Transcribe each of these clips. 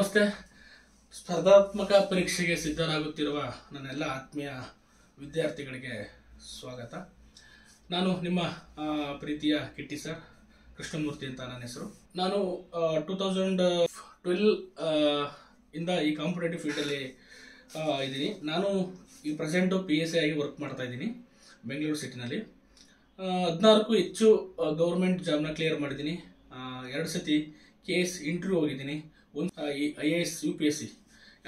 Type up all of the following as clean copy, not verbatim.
ನಮಸ್ತೆ. ಸ್ಪರ್ಧಾತ್ಮಕ ಪರೀಕ್ಷೆಗೆ ಸಿದ್ಧರಾಗುತ್ತಿರುವ ನನ್ನೆಲ್ಲ ಆತ್ಮೀಯ ವಿದ್ಯಾರ್ಥಿಗಳಿಗೆ ಸ್ವಾಗತ. ನಾನು ನಿಮ್ಮ ಪ್ರೀತಿಯ ಕಿಟ್ಟಿ ಸರ್, ಕೃಷ್ಣಮೂರ್ತಿ ಅಂತ ನನ್ನ ಹೆಸರು. ನಾನು 2012 ಇಂದ ಈ ಕಾಂಪಿಟೇಟಿವ್ ಫೀಲ್ಡಲ್ಲಿ ಇದ್ದೀನಿ. ನಾನು ಈ ಪ್ರೆಸೆಂಟು PSI ಆಗಿ ವರ್ಕ್ ಮಾಡ್ತಾ ಇದ್ದೀನಿ ಬೆಂಗಳೂರು ಸಿಟಿನಲ್ಲಿ. 16ಕ್ಕೂ ಹೆಚ್ಚು ಗೌರ್ಮೆಂಟ್ ಜಾಬ್ನ ಕ್ಲಿಯರ್ ಮಾಡಿದ್ದೀನಿ. 2 ಸತಿ KS ಇಂಟರ್ವ್ಯೂ ಹೋಗಿದ್ದೀನಿ. ಒಂದು IAS UPSC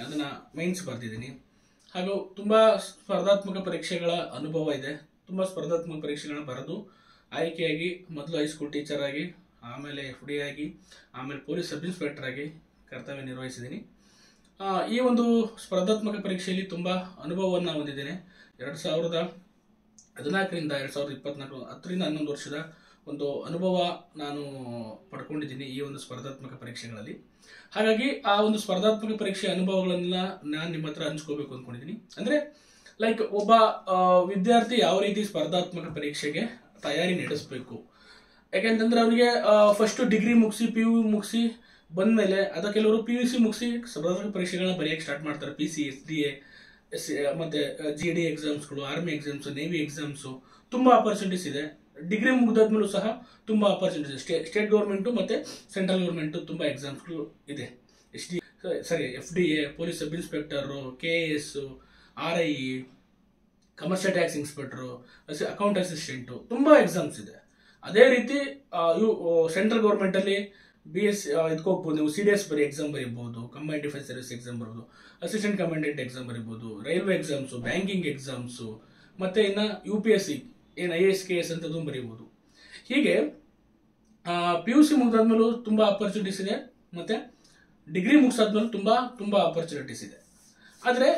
ಅದನ್ನು ಮೈನ್ಸ್ ಬರೆದಿದ್ದೀನಿ. ಹಾಗೂ ತುಂಬ ಸ್ಪರ್ಧಾತ್ಮಕ ಪರೀಕ್ಷೆಗಳ ಅನುಭವ ಇದೆ. ತುಂಬ ಸ್ಪರ್ಧಾತ್ಮಕ ಪರೀಕ್ಷೆಗಳನ್ನ ಬರೆದು ಆಯ್ಕೆಯಾಗಿ ಮೊದಲು ಹೈಸ್ಕೂಲ್ ಟೀಚರ್ ಆಗಿ, ಆಮೇಲೆ FD ಆಗಿ, ಆಮೇಲೆ ಪೊಲೀಸ್ ಸಬ್ ಇನ್ಸ್ಪೆಕ್ಟರ್ ಆಗಿ ಕರ್ತವ್ಯ ನಿರ್ವಹಿಸಿದ್ದೀನಿ. ಈ ಒಂದು ಸ್ಪರ್ಧಾತ್ಮಕ ಪರೀಕ್ಷೆಯಲ್ಲಿ ತುಂಬ ಅನುಭವವನ್ನು ಹೊಂದಿದ್ದೇನೆ. 2014ರಿಂದ 2024 10ರಿಂದ 11 ವರ್ಷದ ಒಂದು ಅನುಭವ ನಾನು ಪಡ್ಕೊಂಡಿದ್ದೀನಿ ಈ ಒಂದು ಸ್ಪರ್ಧಾತ್ಮಕ ಪರೀಕ್ಷೆಗಳಲ್ಲಿ. ಹಾಗಾಗಿ ಆ ಒಂದು ಸ್ಪರ್ಧಾತ್ಮಕ ಪರೀಕ್ಷೆ ಅನುಭವಗಳನ್ನ ನಾನು ನಿಮ್ಮ ಹತ್ರ ಹಂಚ್ಕೋಬೇಕು ಅಂದ್ಕೊಂಡಿದ್ದೀನಿ. ಅಂದರೆ ಲೈಕ್ ಒಬ್ಬ ವಿದ್ಯಾರ್ಥಿ ಯಾವ ರೀತಿ ಸ್ಪರ್ಧಾತ್ಮಕ ಪರೀಕ್ಷೆಗೆ ತಯಾರಿ ನಡೆಸಬೇಕು. ಯಾಕೆಂತಂದ್ರೆ ಅವನಿಗೆ ಫಸ್ಟ್ ಡಿಗ್ರಿ ಮುಗಿಸಿ PU ಮುಗಿಸಿ ಬಂದಮೇಲೆ ಕೆಲವರು PUC ಮುಗಿಸಿ ಸ್ಪರ್ಧಾತ್ಮಕ ಪರೀಕ್ಷೆಗಳನ್ನ ಬರೆಯೋಕ್ಕೆ ಸ್ಟಾರ್ಟ್ ಮಾಡ್ತಾರೆ. PC, SDA, ಮತ್ತೆ GD ಎಕ್ಸಾಮ್ಸ್ಗಳು, ಆರ್ಮಿ ಎಕ್ಸಾಮ್ಸ್, ನೇವಿ ಎಕ್ಸಾಮ್ಸು, ತುಂಬ ಆಪರ್ಚುನಿಟೀಸ್ ಇದೆ. ಡಿಗ್ರಿ ಮುಗಿದಾದ್ಮೇಲೂ ಸಹ ತುಂಬ ಆಪರ್ಚುನಿಟೀಸ್ ಇದೆ. ಸ್ಟೇಟ್ ಗೌರ್ಮೆಂಟು ಮತ್ತು ಸೆಂಟ್ರಲ್ ಗೌರ್ಮೆಂಟು ತುಂಬ ಎಕ್ಸಾಮ್ಸ್ಗಳು ಇದೆ. FDA, police sub inspector, KS, RI, commercial tax inspector, account assistant, ತುಂಬ ಎಕ್ಸಾಮ್ಸ್ ಇದೆ. ಅದೇ ರೀತಿ ಸೆಂಟ್ರಲ್ ಗೌರ್ಮೆಂಟಲ್ಲಿ BS ಇದಕ್ಕೆ ಹೋಗ್ಬೋದು. ನೀವು CDS ಎಕ್ಸಾಮ್ ಬರೀಬೋದು, ಕಂಬೈನ್ಡ್ ಡಿಫೆನ್ಸ್ ಸರ್ವಿಸ್ ಎಕ್ಸಾಮ್ ಬರ್ಬೋದು, ಅಸಿಸ್ಟೆಂಟ್ ಕಮಾಂಡೆಂಟ್ ಎಕ್ಸಾಮ್ ಬರೀಬೋದು, ರೈಲ್ವೆ ಎಕ್ಸಾಮ್ಸು, ಬ್ಯಾಂಕಿಂಗ್ ಎಕ್ಸಾಮ್ಸು, ಮತ್ತು ಇನ್ನು UPSC ಏನು IAS KS ಅಂತದ್ದು ಬರೀಬೋದು. ಹೀಗೆ PUC ಮುಗಿದಾದ್ಮೇಲೂ ತುಂಬ ಆಪರ್ಚುನಿಟೀಸ್ ಇದೆ, ಮತ್ತು ಡಿಗ್ರಿ ಮುಗಿಸಾದ್ಮೇಲೂ ತುಂಬ ಆಪರ್ಚುನಿಟೀಸ್ ಇದೆ. ಆದರೆ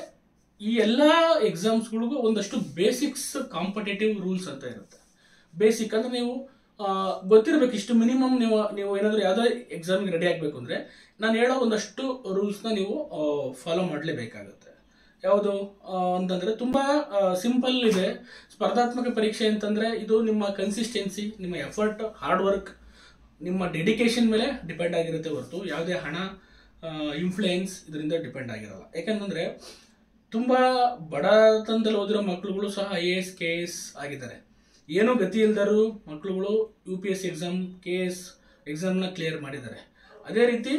ಈ ಎಲ್ಲ ಎಕ್ಸಾಮ್ಸ್ಗಳಿಗೂ ಒಂದಷ್ಟು ಬೇಸಿಕ್ಸ್ ಕಾಂಪಿಟೇಟಿವ್ ರೂಲ್ಸ್ ಅಂತ ಇರುತ್ತೆ. ಬೇಸಿಕ್ ಅಂದರೆ ನೀವು ಗೊತ್ತಿರಬೇಕು. ಇಷ್ಟು ಮಿನಿಮಮ್ ನೀವು ಏನಾದರೂ ಯಾವುದೋ ಎಕ್ಸಾಮ್ಗೆ ರೆಡಿ ಆಗಬೇಕು ಅಂದರೆ ನಾನು ಹೇಳೋ ಒಂದಷ್ಟು ರೂಲ್ಸ್ನ ನೀವು ಫಾಲೋ ಮಾಡಲೇಬೇಕಾಗುತ್ತೆ. ಯಾವುದು ಅಂತಂದರೆ ತುಂಬ ಸಿಂಪಲ್ ಇದೆ. ಸ್ಪರ್ಧಾತ್ಮಕ ಪರೀಕ್ಷೆ ಅಂತಂದರೆ ಇದು ನಿಮ್ಮ ಕನ್ಸಿಸ್ಟೆನ್ಸಿ, ನಿಮ್ಮ ಎಫರ್ಟ್, ಹಾರ್ಡ್ ವರ್ಕ್, ನಿಮ್ಮ ಡೆಡಿಕೇಶನ್ ಮೇಲೆ ಡಿಪೆಂಡ್ ಆಗಿರುತ್ತೆ ಹೊರತು ಯಾವುದೇ ಹಣ, ಇನ್ಫ್ಲೂಯೆನ್ಸ್ ಇದರಿಂದ ಡಿಪೆಂಡ್ ಆಗಿರಲ್ಲ. ಯಾಕಂತಂದರೆ ತುಂಬ ಬಡತನದಲ್ಲಿ ಓದಿರೋ ಮಕ್ಕಳುಗಳು ಸಹ IAS KS ಆಗಿದ್ದಾರೆ. ಏನೂ ಗತಿ ಇಲ್ದರು ಮಕ್ಕಳುಗಳು UPSC ಎಕ್ಸಾಮ್, KS ಎಕ್ಸಾಮ್ನ ಕ್ಲಿಯರ್ ಮಾಡಿದ್ದಾರೆ. ಅದೇ ರೀತಿ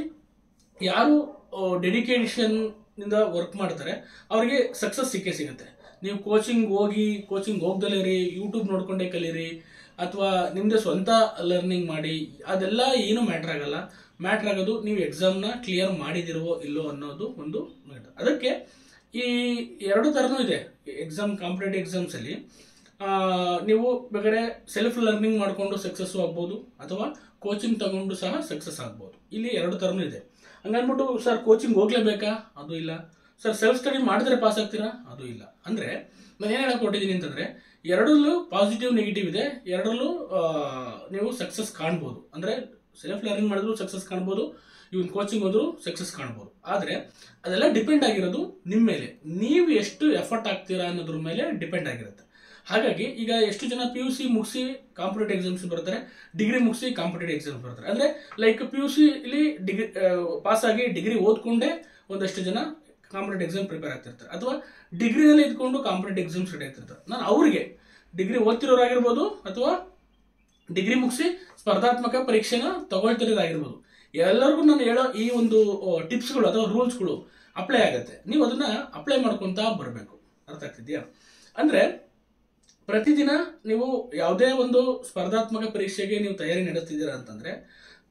ಯಾರು ಡೆಡಿಕೇಶನ್ನಿಂದ ವರ್ಕ್ ಮಾಡ್ತಾರೆ ಅವರಿಗೆ ಸಕ್ಸಸ್ ಸಿಗುತ್ತೆ. ನೀವು ಕೋಚಿಂಗ್ ಹೋಗ್ದಲೇ ಇರಿ, ಯೂಟ್ಯೂಬ್ ನೋಡ್ಕೊಂಡೇ ಕಲೀರಿ, ಅಥವಾ ನಿಮ್ಮದೇ ಸ್ವಂತ ಲರ್ನಿಂಗ್ ಮಾಡಿ, ಅದೆಲ್ಲ ಏನೂ ಮ್ಯಾಟ್ರ್ ಆಗಲ್ಲ. ಮ್ಯಾಟ್ರ್ ಆಗೋದು ನೀವು ಎಕ್ಸಾಮ್ನ ಕ್ಲಿಯರ್ ಮಾಡಿದಿರೋ ಇಲ್ಲೋ ಅನ್ನೋದು ಒಂದು ಮ್ಯಾಟ್ರ್. ಅದಕ್ಕೆ ಈ 2 ಥರನೂ ಇದೆ ಎಕ್ಸಾಮ್. ಕಾಂಪಿಟೇಟಿವ್ ಎಕ್ಸಾಮ್ಸಲ್ಲಿ ನೀವು ಬೇಕಾದ್ರೆ ಸೆಲ್ಫ್ ಲರ್ನಿಂಗ್ ಮಾಡಿಕೊಂಡು ಸಕ್ಸಸ್ಸು ಆಗ್ಬೋದು, ಅಥವಾ ಕೋಚಿಂಗ್ ತಗೊಂಡು ಸಹ ಸಕ್ಸಸ್ ಆಗ್ಬೋದು. ಇಲ್ಲಿ 2 ಥರನೂ ಇದೆ. ಹಂಗನ್ಬಿಟ್ಟು ಸರ್ ಕೋಚಿಂಗ್ ಹೋಗ್ಲೇಬೇಕಾ? ಅದು ಇಲ್ಲ. ಸರ್ ಸೆಲ್ಫ್ ಸ್ಟಡಿ ಮಾಡಿದ್ರೆ ಪಾಸ್ ಆಗ್ತೀರಾ? ಅದು ಇಲ್ಲ. ಅಂದರೆ ನಾನು ಏನು ಹೇಳಕ್ಕೆ ಕೊಟ್ಟಿದ್ದೀನಿ ಅಂತಂದರೆ ಎರಡರಲ್ಲೂ ಪಾಸಿಟಿವ್ ನೆಗೆಟಿವ್ ಇದೆ. ಎರಡರಲ್ಲೂ ನೀವು ಸಕ್ಸಸ್ ಕಾಣ್ಬೋದು. ಅಂದರೆ ಸೆಲ್ಫ್ ಲರ್ನಿಂಗ್ ಮಾಡಿದ್ರು ಸಕ್ಸಸ್ ಕಾಣ್ಬೋದು, ಇವನ್ ಕೋಚಿಂಗ್ ಹೋದ್ರು ಸಕ್ಸಸ್ ಕಾಣ್ಬೋದು. ಆದರೆ ಅದೆಲ್ಲ ಡಿಪೆಂಡ್ ಆಗಿರೋದು ನಿಮ್ಮ ಮೇಲೆ. ನೀವು ಎಷ್ಟು ಎಫರ್ಟ್ ಆಗ್ತೀರಾ ಅನ್ನೋದ್ರ ಮೇಲೆ ಡಿಪೆಂಡ್ ಆಗಿರುತ್ತೆ. ಹಾಗಾಗಿ ಈಗ ಎಷ್ಟು ಜನ PUC ಮುಗಿಸಿ ಕಾಂಪಿಟೇಟಿವ್ ಎಕ್ಸಾಮ್ಸ್ ಬರ್ತಾರೆ, ಡಿಗ್ರಿ ಮುಗಿಸಿ ಕಾಂಪಿಟೇಟಿವ್ ಎಕ್ಸಾಮ್ಸ್ ಬರ್ತಾರೆ. ಅಂದರೆ ಲೈಕ್ PUCಲಿ ಡಿಗ್ರಿ ಪಾಸ್ ಆಗಿ ಡಿಗ್ರಿ ಓದ್ಕೊಂಡೇ ಒಂದಷ್ಟು ಜನ ಕಾಂಪಿಟೇಟಿವ್ ಎಕ್ಸಾಮ್ ಪ್ರಿಪೇರ್ ಆಗ್ತಿರ್ತಾರೆ, ಅಥವಾ ಡಿಗ್ರಿನಲ್ಲಿ ಇದ್ಕೊಂಡು ಕಾಂಪಿಟೇಟಿವ್ ಎಕ್ಸಾಮ್ಸ್ ರೆಡಿ ಆಗ್ತಿರ್ತಾರೆ. ನಾನು ಅವರಿಗೆ ಡಿಗ್ರಿ ಓದ್ತಿರೋರಾಗಿರ್ಬೋದು, ಅಥವಾ ಡಿಗ್ರಿ ಮುಗಿಸಿ ಸ್ಪರ್ಧಾತ್ಮಕ ಪರೀಕ್ಷೆನ ತಗೊಳ್ತಿರೋದಾಗಿರ್ಬೋದು, ಎಲ್ಲರಿಗೂ ನಾನು ಹೇಳೋ ಈ ಒಂದು ಟಿಪ್ಸ್ಗಳು ಅಥವಾ ರೂಲ್ಸ್ಗಳು ಅಪ್ಲೈ ಆಗುತ್ತೆ. ನೀವು ಅದನ್ನ ಅಪ್ಲೈ ಮಾಡ್ಕೊತಾ ಬರಬೇಕು. ಅರ್ಥ ಆಗ್ತಿದೆಯಾ? ಅಂದರೆ ಪ್ರತಿದಿನ ನೀವು ಯಾವುದೇ ಒಂದು ಸ್ಪರ್ಧಾತ್ಮಕ ಪರೀಕ್ಷೆಗೆ ನೀವು ತಯಾರಿ ನಡೆಸ್ತಿದ್ದೀರಾ ಅಂತಂದರೆ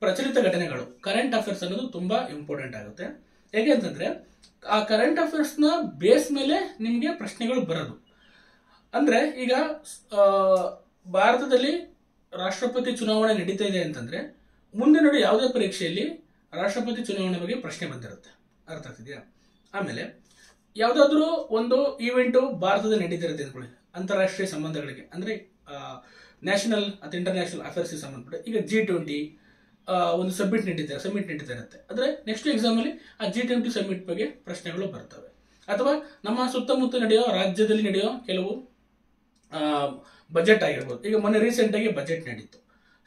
ಪ್ರಚಲಿತ ಘಟನೆಗಳು, ಕರೆಂಟ್ ಅಫೇರ್ಸ್ ಅನ್ನೋದು ತುಂಬ ಇಂಪಾರ್ಟೆಂಟ್ ಆಗುತ್ತೆ. ಹೇಗೆ ಅಂತಂದರೆ ಆ ಕರೆಂಟ್ ಅಫೇರ್ಸ್ನ ಬೇಸ್ ಮೇಲೆ ನಿಮಗೆ ಪ್ರಶ್ನೆಗಳು ಬರೋದು. ಅಂದರೆ ಈಗ ಭಾರತದಲ್ಲಿ ರಾಷ್ಟ್ರಪತಿ ಚುನಾವಣೆ ನಡೀತಾ ಇದೆ ಅಂತಂದರೆ ಮುಂದೆ ನೋಡಿ ಯಾವುದೇ ಪರೀಕ್ಷೆಯಲ್ಲಿ ರಾಷ್ಟ್ರಪತಿ ಚುನಾವಣೆ ಬಗ್ಗೆ ಪ್ರಶ್ನೆ ಬಂದಿರುತ್ತೆ. ಅರ್ಥ ಆಗ್ತಿದೆಯಾ? ಆಮೇಲೆ ಯಾವುದಾದ್ರೂ ಒಂದು ಈವೆಂಟು ಭಾರತದಲ್ಲಿ ನಡೀತಿರುತ್ತೆ ಅಂದ್ಕೊಳ್ಳಿ, ಅಂತಾರಾಷ್ಟ್ರೀಯ ಸಂಬಂಧಗಳಿಗೆ, ಅಂದರೆ ನ್ಯಾಷನಲ್ ಅಥವಾ ಇಂಟರ್ನ್ಯಾಷನಲ್ ಅಫೇರ್ಸ್ಗೆ ಸಂಬಂಧಪಟ್ಟ. ಈಗ G20 ಒಂದು ಸಬ್ಮಿಟ್ ನಡೀತಾ ಇರುತ್ತೆ. ಅಂದರೆ ನೆಕ್ಸ್ಟ್ ಎಕ್ಸಾಮಲ್ಲಿ ಆ G20 ಸಬ್ಮಿಟ್ ಬಗ್ಗೆ ಪ್ರಶ್ನೆಗಳು ಬರ್ತವೆ. ಅಥವಾ ನಮ್ಮ ಸುತ್ತಮುತ್ತ ನಡೆಯೋ, ರಾಜ್ಯದಲ್ಲಿ ನಡೆಯೋ ಕೆಲವು ಬಜೆಟ್ ಆಗಿರ್ಬೋದು. ಈಗ ಮೊನ್ನೆ ರೀಸೆಂಟಾಗಿ ಬಜೆಟ್ ನಡೀತು.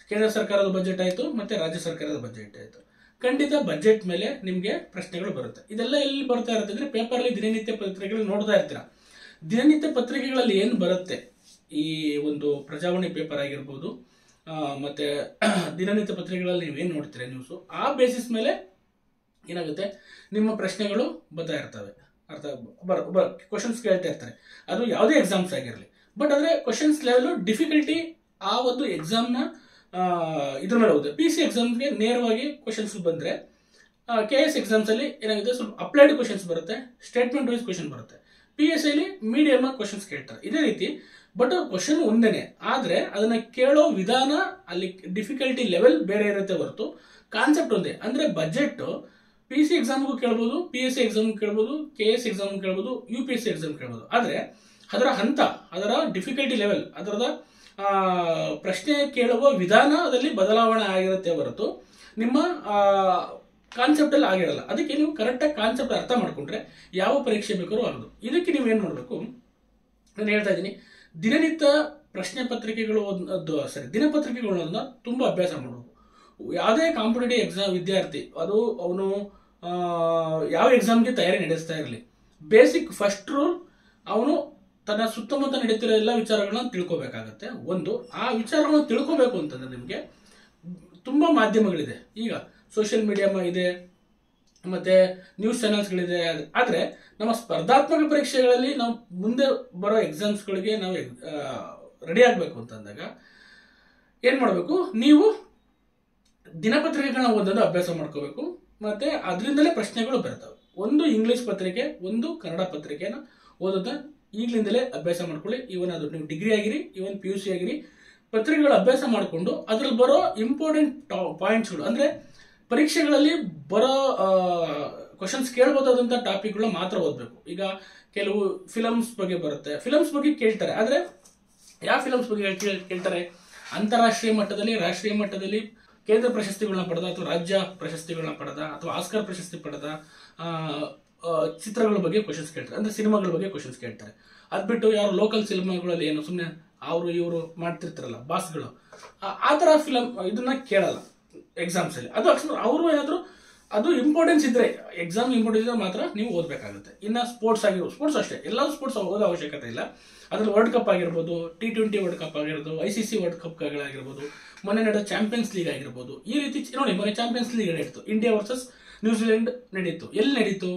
ಕೇಂದ್ರ ಸರ್ಕಾರದ ಬಜೆಟ್ ಆಯಿತು, ಮತ್ತು ರಾಜ್ಯ ಸರ್ಕಾರದ ಬಜೆಟ್ ಆಯಿತು. ಖಂಡಿತ ಬಜೆಟ್ ಮೇಲೆ ನಿಮಗೆ ಪ್ರಶ್ನೆಗಳು ಬರುತ್ತೆ. ಇದೆಲ್ಲ ಎಲ್ಲಿ ಬರ್ತಾ ಇರುತ್ತೆ ಅಂದರೆ ಪೇಪರಲ್ಲಿ ದಿನನಿತ್ಯ ಪತ್ರಿಕೆಗಳು ನೋಡ್ತಾ ಇರ್ತೀರಾ. ದಿನನಿತ್ಯ ಪತ್ರಿಕೆಗಳಲ್ಲಿ ಏನು ಬರುತ್ತೆ, ಈ ಒಂದು ಪ್ರಜಾವಾಣಿ ಪೇಪರ್ ಆಗಿರ್ಬೋದು ಮತ್ತು ದಿನನಿತ್ಯ ಪತ್ರಿಕೆಗಳಲ್ಲಿ ನೀವೇನು ನೋಡ್ತೀರಾ ನ್ಯೂಸು, ಆ ಬೇಸಿಸ್ ಮೇಲೆ ಏನಾಗುತ್ತೆ ನಿಮ್ಮ ಪ್ರಶ್ನೆಗಳು ಬರ್ತಾ ಇರ್ತವೆ. ಕ್ವಶನ್ಸ್ ಕೇಳ್ತಾ ಇರ್ತಾರೆ, ಅದು ಯಾವುದೇ ಎಕ್ಸಾಮ್ಸ್ ಆಗಿರಲಿ. ಬಟ್ ಆದರೆ ಕ್ವಶನ್ಸ್ ಲೆವೆಲು ಡಿಫಿಕಲ್ಟಿ ಆ ಒಂದು ಎಕ್ಸಾಮ್ನ ಇದ್ರ ಮೇಲೆ ಹೋಗುತ್ತೆ. ಪಿ ಸಿ ಎಕ್ಸಾಮ್ಗೆ ನೇರವಾಗಿ ಕ್ವಶನ್ಸ್ ಬಂದರೆ, ಕೆ ಎಸ್ ಎಕ್ಸಾಮ್ಸಲ್ಲಿ ಏನಾಗುತ್ತೆ ಸ್ವಲ್ಪ ಅಪ್ಲೈಡ್ ಕ್ವಶನ್ಸ್ ಬರುತ್ತೆ, ಸ್ಟೇಟ್ಮೆಂಟ್ ವೈಸ್ ಕ್ವಶನ್ ಬರುತ್ತೆ. ಪಿ ಎಸ್ ಐಲಿ ಮೀಡಿಯಮ್ ಕ್ವಶನ್ಸ್ ಕೇಳ್ತಾರೆ. ಇದೇ ರೀತಿ ಬಟ್ ಕ್ವಶನ್ ಒಂದೇನೆ, ಆದರೆ ಅದನ್ನು ಕೇಳೋ ವಿಧಾನ ಅಲ್ಲಿ ಡಿಫಿಕಲ್ಟಿ ಲೆವೆಲ್ ಬೇರೆ ಇರುತ್ತೆ ಹೊರತು ಕಾನ್ಸೆಪ್ಟ್ ಒಂದೇ. ಅಂದರೆ ಬಜೆಟ್ ಪಿ ಸಿ ಎಕ್ಸಾಮ್ಗೂ ಕೇಳ್ಬೋದು, ಪಿ ಎಸ್ ಸಿ ಎಕ್ಸಾಮ್ಗೂ ಕೇಳ್ಬೋದು, ಕೆ ಎಸ್ ಎಕ್ಸಾಮ್ ಕೇಳ್ಬೋದು, U P S C exam ಕೇಳ್ಬೋದು. ಆದರೆ ಅದರ ಹಂತ, ಅದರ ಡಿಫಿಕಲ್ಟಿ ಲೆವೆಲ್, ಅದರದ ಪ್ರಶ್ನೆ ಕೇಳುವ ವಿಧಾನದಲ್ಲಿ ಬದಲಾವಣೆ ಆಗಿರುತ್ತೆ ಹೊರತು ನಿಮ್ಮ ಕಾನ್ಸೆಪ್ಟಲ್ಲಿ ಆಗಿರಲ್ಲ. ಅದಕ್ಕೆ ನೀವು ಕರೆಕ್ಟಾಗಿ ಕಾನ್ಸೆಪ್ಟ್ ಅರ್ಥ ಮಾಡಿಕೊಂಡ್ರೆ ಯಾವ ಪರೀಕ್ಷೆ ಬೇಕಾದ್ರೂ ಆಗೋದು. ಇದಕ್ಕೆ ನೀವೇನು ಮಾಡಬೇಕು, ನಾನು ಹೇಳ್ತಾ ಇದ್ದೀನಿ, ದಿನನಿತ್ಯ ಪ್ರಶ್ನೆ ಪತ್ರಿಕೆಗಳು ದಿನಪತ್ರಿಕೆಗಳನ್ನ ತುಂಬ ಅಭ್ಯಾಸ ಮಾಡಬೇಕು. ಯಾವುದೇ ಕಾಂಪಿಟೇಟಿವ್ ಎಕ್ಸಾಮ್ ವಿದ್ಯಾರ್ಥಿ ಅದು ಅವನು ಯಾವ ಎಕ್ಸಾಮ್ಗೆ ತಯಾರಿ ನಡೆಸ್ತಾ ಇರಲಿ, ಬೇಸಿಕ್ ಫಸ್ಟ್ ರೂಲ್ ಅವನು ತನ್ನ ಸುತ್ತಮುತ್ತ ನಡೀತಿರೋ ಎಲ್ಲ ವಿಚಾರಗಳನ್ನ ತಿಳ್ಕೊಬೇಕಾಗತ್ತೆ. ಒಂದು ಆ ವಿಚಾರಗಳನ್ನ ತಿಳ್ಕೊಬೇಕು ಅಂತಂದ್ರೆ ನಿಮಗೆ ತುಂಬ ಮಾಧ್ಯಮಗಳಿದೆ. ಈಗ ಸೋಷಿಯಲ್ ಮೀಡಿಯಾ ಇದೆ, ಮತ್ತು ನ್ಯೂಸ್ ಚಾನೆಲ್ಸ್ಗಳಿದೆ. ಆದರೆ ನಮ್ಮ ಸ್ಪರ್ಧಾತ್ಮಕ ಪರೀಕ್ಷೆಗಳಲ್ಲಿ ನಾವು ಮುಂದೆ ಬರೋ ಎಕ್ಸಾಮ್ಸ್ಗಳಿಗೆ ನಾವು ರೆಡಿ ಆಗಬೇಕು ಅಂತಂದಾಗ ಏನು ಮಾಡಬೇಕು, ನೀವು ದಿನಪತ್ರಿಕೆಗಳನ್ನ ಓದೋದು ಅಭ್ಯಾಸ ಮಾಡ್ಕೋಬೇಕು. ಮತ್ತು ಅದರಿಂದಲೇ ಪ್ರಶ್ನೆಗಳು ಬರ್ತವೆ. ಒಂದು ಇಂಗ್ಲೀಷ್ ಪತ್ರಿಕೆ, ಒಂದು ಕನ್ನಡ ಪತ್ರಿಕೆನ ಓದೋದನ್ನ ಈಗಲಿಂದಲೇ ಅಭ್ಯಾಸ ಮಾಡ್ಕೊಳ್ಳಿ. ಇವನ್ ಅದು ನೀವು ಡಿಗ್ರಿ ಆಗಿರಿ, ಇವನ್ ಪಿ ಯು ಸಿ ಆಗಿರಿ, ಪತ್ರಿಕೆಗಳ ಅಭ್ಯಾಸ ಮಾಡಿಕೊಂಡು ಅದರಲ್ಲಿ ಬರೋ ಇಂಪಾರ್ಟೆಂಟ್ ಪಾಯಿಂಟ್ಸ್ಗಳು, ಅಂದರೆ ಪರೀಕ್ಷೆಗಳಲ್ಲಿ ಬರೋ ಕ್ವಶನ್ಸ್ ಕೇಳ್ಬೋದಾದಂಥ ಟಾಪಿಕ್ಗಳನ್ನ ಮಾತ್ರ ಓದಬೇಕು. ಈಗ ಕೆಲವು ಫಿಲಮ್ಸ್ ಬಗ್ಗೆ ಬರುತ್ತೆ, ಫಿಲಮ್ಸ್ ಬಗ್ಗೆ ಕೇಳ್ತಾರೆ. ಆದರೆ ಯಾವ ಫಿಲಮ್ಸ್ ಬಗ್ಗೆ ಕೇಳ್ತಾರೆ, ಅಂತಾರಾಷ್ಟ್ರೀಯ ಮಟ್ಟದಲ್ಲಿ, ರಾಷ್ಟ್ರೀಯ ಮಟ್ಟದಲ್ಲಿ ಕೇಂದ್ರ ಪ್ರಶಸ್ತಿಗಳನ್ನ ಪಡೆದ, ಅಥವಾ ರಾಜ್ಯ ಪ್ರಶಸ್ತಿಗಳನ್ನ ಪಡೆದ, ಅಥವಾ ಆಸ್ಕರ್ ಪ್ರಶಸ್ತಿ ಪಡೆದ ಚಿತ್ರಗಳ ಬಗ್ಗೆ ಕ್ವಶನ್ಸ್ ಕೇಳ್ತಾರೆ. ಅಂದರೆ ಸಿನಿಮಾಗಳ ಬಗ್ಗೆ ಕ್ವಶನ್ಸ್ ಕೇಳ್ತಾರೆ. ಅದು ಬಿಟ್ಟು ಯಾರು ಲೋಕಲ್ ಸಿನಿಮಾಗಳಲ್ಲಿ ಏನು ಸುಮ್ಮನೆ ಅವರು ಇವರು ಮಾಡ್ತಿರ್ತಾರಲ್ಲ ಬಾಸ್ಗಳು, ಆ ಥರ ಫಿಲಮ್ ಇದನ್ನ ಕೇಳಲ್ಲ ಎಕ್ಸಾಮ್ಸಲ್ಲಿ. ಅದು ಅವರು ಏನಾದರೂ ಅದು ಇಂಪಾರ್ಟೆನ್ಸ್ ಇದ್ರೆ, ಎಕ್ಸಾಮ್ ಇಂಪಾರ್ಟೆನ್ಸ್ ಇದ್ರೆ ಮಾತ್ರ ನೀವು ಓದಬೇಕಾಗುತ್ತೆ. ಇನ್ನು ಸ್ಪೋರ್ಟ್ಸ್ ಸ್ಪೋರ್ಟ್ಸ್ ಅಷ್ಟೇ, ಎಲ್ಲ ಸ್ಪೋರ್ಟ್ಸ್ ಓದೋ ಅವಶ್ಯಕತೆ ಇಲ್ಲ. ಅದ್ರಲ್ಲಿ ವರ್ಲ್ಡ್ ಕಪ್ ಆಗಿರ್ಬೋದು, T20 ವರ್ಲ್ಡ್ ಕಪ್ ಆಗಿರ್ಬೋದು, ICC ವರ್ಲ್ಡ್ ಕಪ್ಗಳಾಗಿರ್ಬೋದು, ಮೊನ್ನೆ ನಡೆದ ಚಾಂಪಿಯನ್ಸ್ ಲೀಗ್ ಆಗಿರ್ಬೋದು. ಈ ರೀತಿ ನೋಡಿ, ಮೊನ್ನೆ ಚಾಂಪಿಯನ್ಸ್ ಲೀಗ್ ನಡೀತು, ಇಂಡಿಯಾ ವರ್ಸಸ್ ನ್ಯೂಜಿಲೆಂಡ್ ನಡೀತು. ಎಲ್ಲಿ ನಡೀತು,